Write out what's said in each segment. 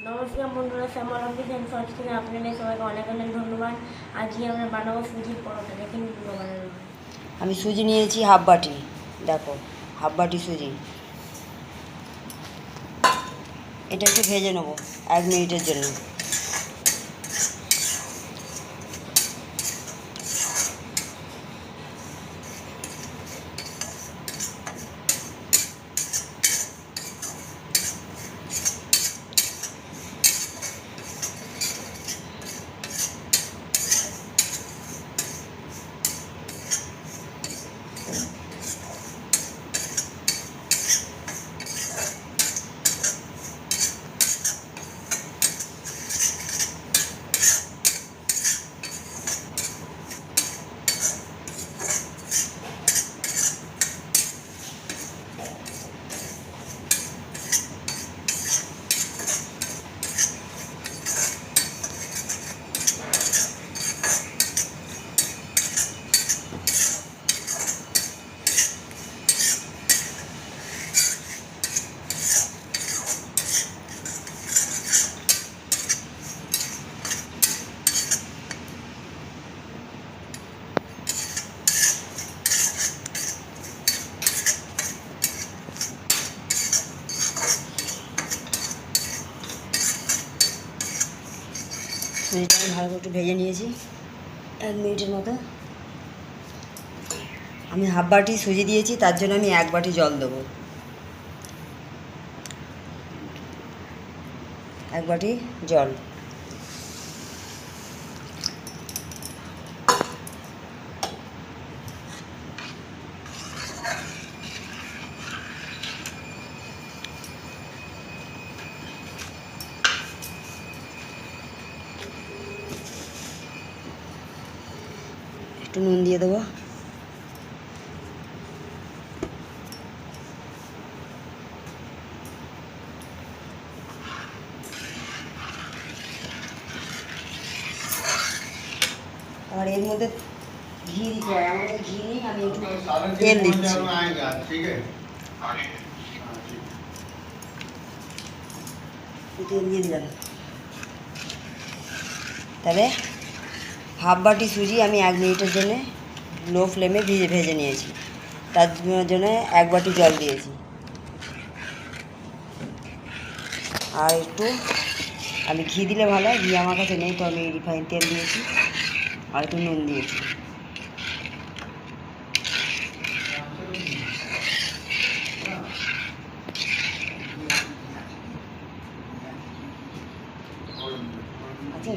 নমস্কার বন্ধুরা, শ্যামল office and shorts থেকে আপনাদের সবাইকে অনেক অনেক ধন্যবাদ। আজকে আমরা বানাবো সুজির পরোটা। দেখেন কীভাবে বানানো হয়। আমি সুজি নিয়েছি হাফ বাটি, দেখো হাফ বাটি সুজি। এটা একটু ভেজে নেবো 1 মিনিটের জন্য। সুজিটা আমি ভালো করে একটু ভেজে নিয়েছি 1 মিনিটের মতো। আমি হাফ বাটি সুজি দিয়েছি, তার জন্য আমি 1 বাটি জল দেবো। 1 বাটি জল। একটু নুন দিয়ে দেবো। আর এর মধ্যে ঘি দিতে হয়, আমাদের ঘি নেই, আমি একটু তেল দিচ্ছি। তেল দিয়ে দিলাম। তাহলে হাফ বাটি সুজি আমি 1 মিনিটের জন্য লো ফ্লেমে ভেজে নিয়েছি, তার জন্য 1 বাটি জল দিয়েছি। আর একটু আমি ঘি দিলে ভালো হয়, ঘি আমার কাছে নেই, তো আমি রিফাইন তেল দিয়েছি আর একটু নুন দিয়েছি। আচ্ছা,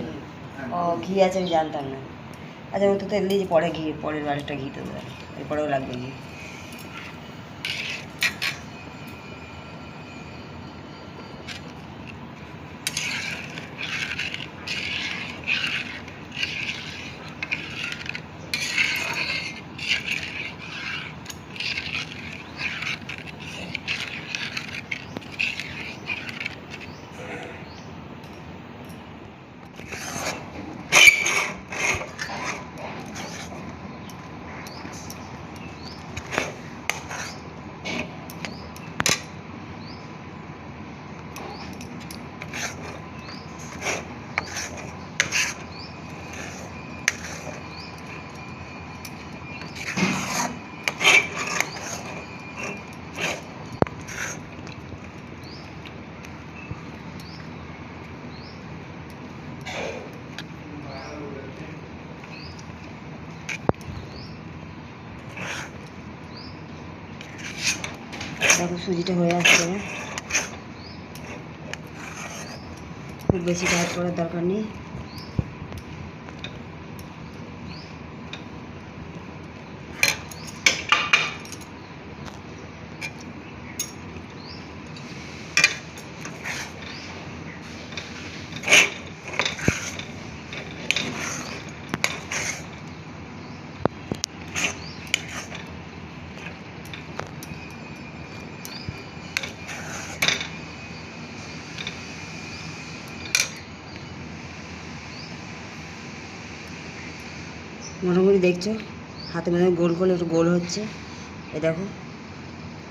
ও ঘি আছে আমি জানতাম না। আচ্ছা, ও তো তেল দিয়েছি, পরে ঘি, পরের আরেকটা ঘি তো দেবে, এরপরেও লাগবে ঘি। দেখো সুজিটা হয়ে আসছে, খুব বেশি টাইট করার দরকার নেই। মোটামুটি দেখছো হাতে মধ্যে গোল গোল একটু গোল হচ্ছে। এই দেখো,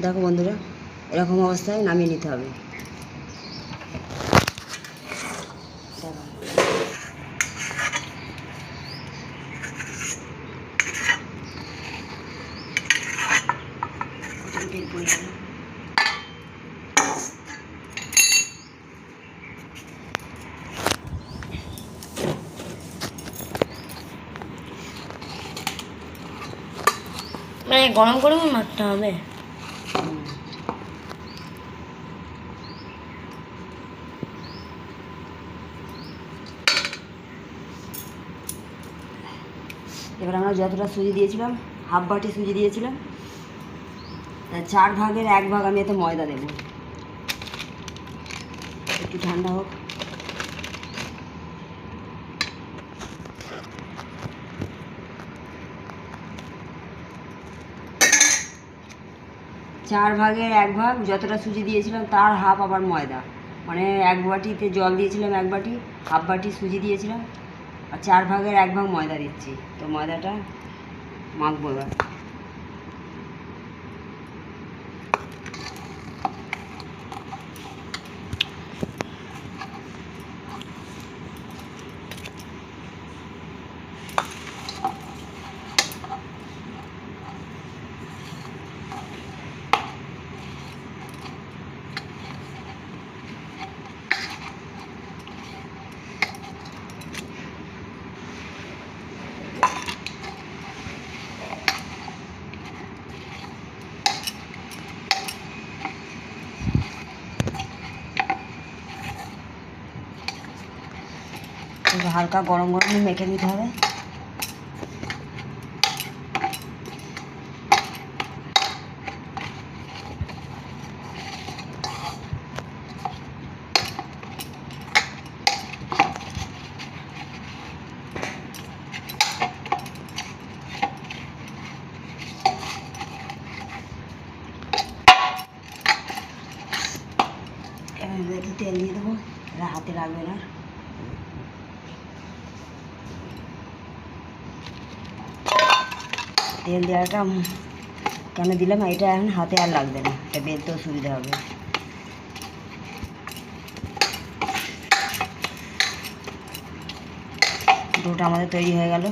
দেখো বন্ধুরা, এরকম অবস্থায় নামিয়ে নিতে হবে। মানে গরম গরম মারতে হবে। এবার আমরা যতটা সুজি দিয়েছিলাম, হাফ বাটি সুজি দিয়েছিলাম, তার 4 ভাগের 1 ভাগ আমি এতে ময়দা দেব। একটু ঠান্ডা হোক। চার ভাগের 1 ভাগ যতটা সুজি দিয়েছিলাম তার হাফ আবার ময়দা, মানে 1 বাটিতে জল দিয়েছিলাম 1 বাটি, হাফ বাটি সুজি দিয়েছিলাম, আর 4 ভাগের 1 ভাগ ময়দা দিচ্ছি। তো ময়দাটা মাখবো এবার। হালকা গরম গরম মেখে নিতে হবে। একটু তেল দিয়ে দেবো, হাতে লাগবে না। তেল দেওয়াটা কেন দিলাম, এটা এখন হাতে আর লাগবে না, এটা বেলতেও সুবিধা হবে। ডোটা আমাদের তৈরি হয়ে গেল।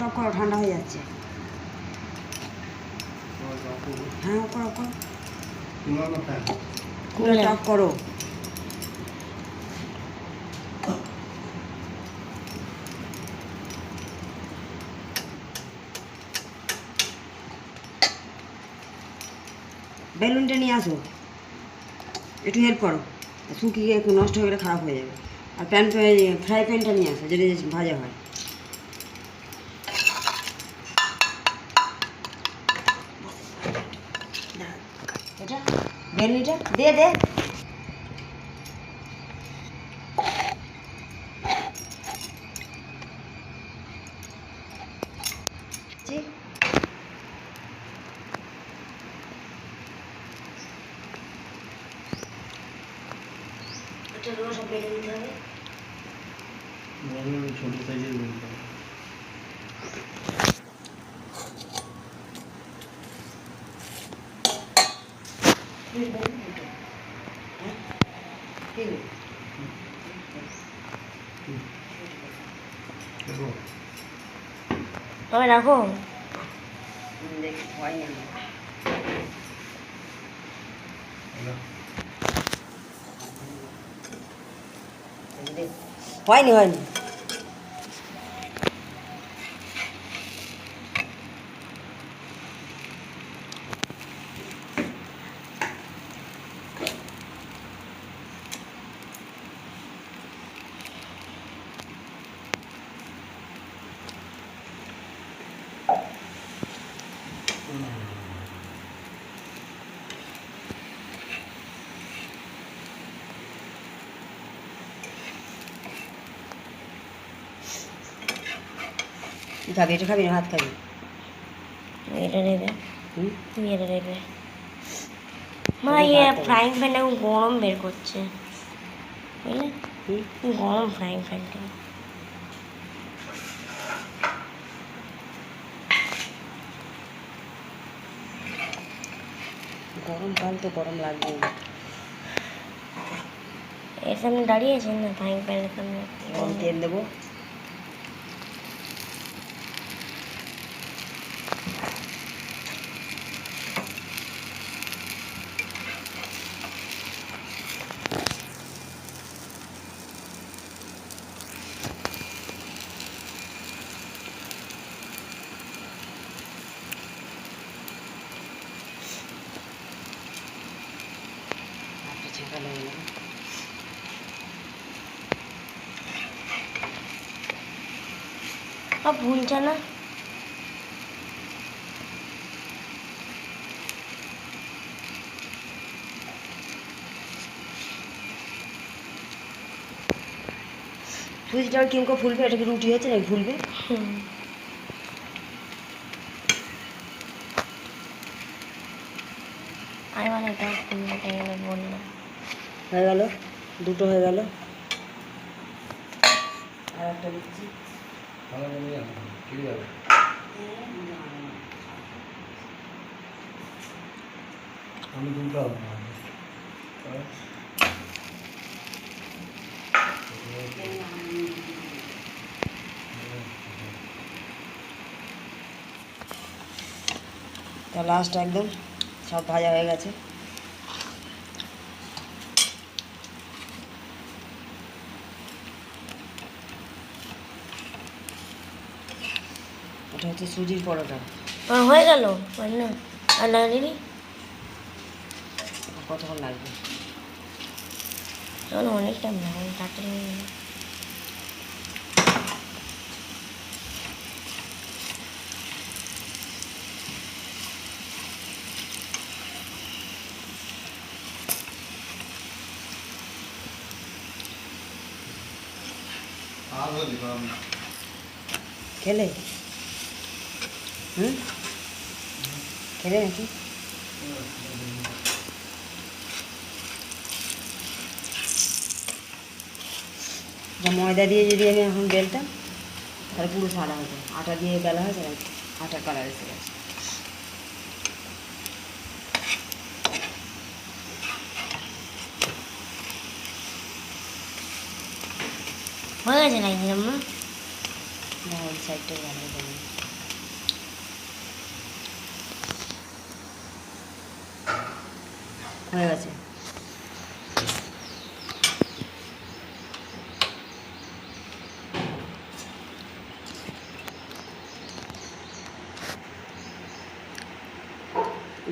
টক করো, ঠান্ডা হয়ে যাচ্ছে। হ্যাঁ করো করো, টক করো। বেলুনটা নিয়ে আসো, একটু হেল্প করো, শুকিয়ে একটু নষ্ট হয়ে গেলে খারাপ হয়ে যাবে। আর ফ্রাই প্যানটা নিয়ে আসো, যেটা ভাজা হয়। এটা বেলুনটা দে দে। এটা রোজ বেলে নিতে হবে। ছোট সাইজের বেলতে হবে। তবে রাখো, দেখি হয়নি হয়নি হয়নি। খাবি? এটা খাবি না ভাত খাবি? তুমি এটা নেবে, হুম? তুমি এটা নেবে। মা তুমি ইয়ে ভাত খাবে। ফ্রাইং প্যানটা গরম বের করছে, বুঝলে? হুম? গরম ফ্রাইং প্যানটা। গরমকাল তো গরম লাগবেই। এর সামনে দাঁড়িয়ে আছেন না, ফ্রাইং প্যানের সামনে। গরম তেল দেবো। একটা ছেঁকা লেগে গেল। ভুলছে না। সুজিটা আর কিমকো ফুলবে? এটা কি রুটি হচ্ছে নাকি ফুলবে? আমি মানে এটা বললাম। হয়ে গেল, দুটো হয়ে গেল। আর একটা দিচ্ছি। আমি দুটো তা লাস্ট একদম সব ভাজা হয়ে গেছে। এটা হচ্ছে সুজির পরোটা। হয়ে গেল না? আর না দিদি, কতক্ষণ লাগবে? চলো অনেক টাইম লাগে, তাড়াতাড়ি হয়ে গেল। খেলে? হুম, খেলে নাকি? ময়দা দিয়ে যদি আমি এখন বেলতাম তাহলে পুরো সাদা হতো। আটা দিয়ে বেলা হয়েছে, আটার কালার এসে গেছে। হয়ে গেছে নাকি আমরা? না, ওই সাইডটা ভালো হবে। হয়ে গেছে।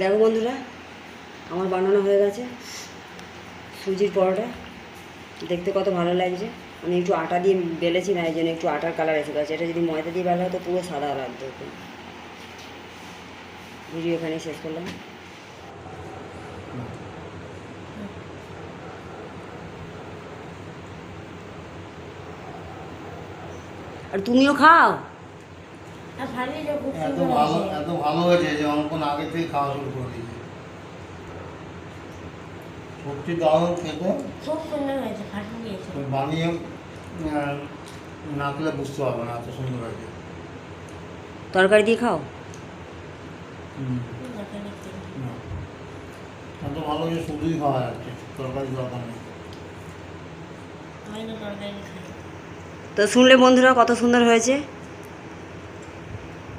দেখো বন্ধুরা, আমার বানানো হয়ে গেছে সুজির পরোটা। দেখতে কত ভালো লাগছে। আমি একটু আটা দিয়ে বেলেছি না, এই জন্য একটু আটার কালার এসে গেছে। এটা যদি ময়দা দিয়ে বেলা হতো পুরো সাদা লাগতো। ভিডিও এখানেই শেষ করলাম। আর তুমিও খাও। আর ভালোই তো, খুব এত সুন্দর ভালো, হয়েছে। এত ভালো হয়েছে যে অনেকক্ষণ আগে থেকে খাওয়া শুরু করে দিয়েছে। সত্যি দারুণ খেতে। খুব সুন্দর হয়েছে, ফাটিয়ে দিয়েছে। তুমি বানিয়ে না খেলে বুঝতে পারবে না এত সুন্দর হয়েছে। তরকারি দিয়ে খাও। না, এত ভালো যে শুধুই খাওয়া যাচ্ছে, তরকারি দরকার নেই। আমি তো তরকারি খাই। তো শুনলে বন্ধুরা কত সুন্দর হয়েছে।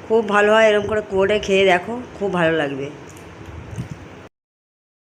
খুব ভালো হয়, এরকম করে খেয়ে দেখো, খুব ভালো লাগবে।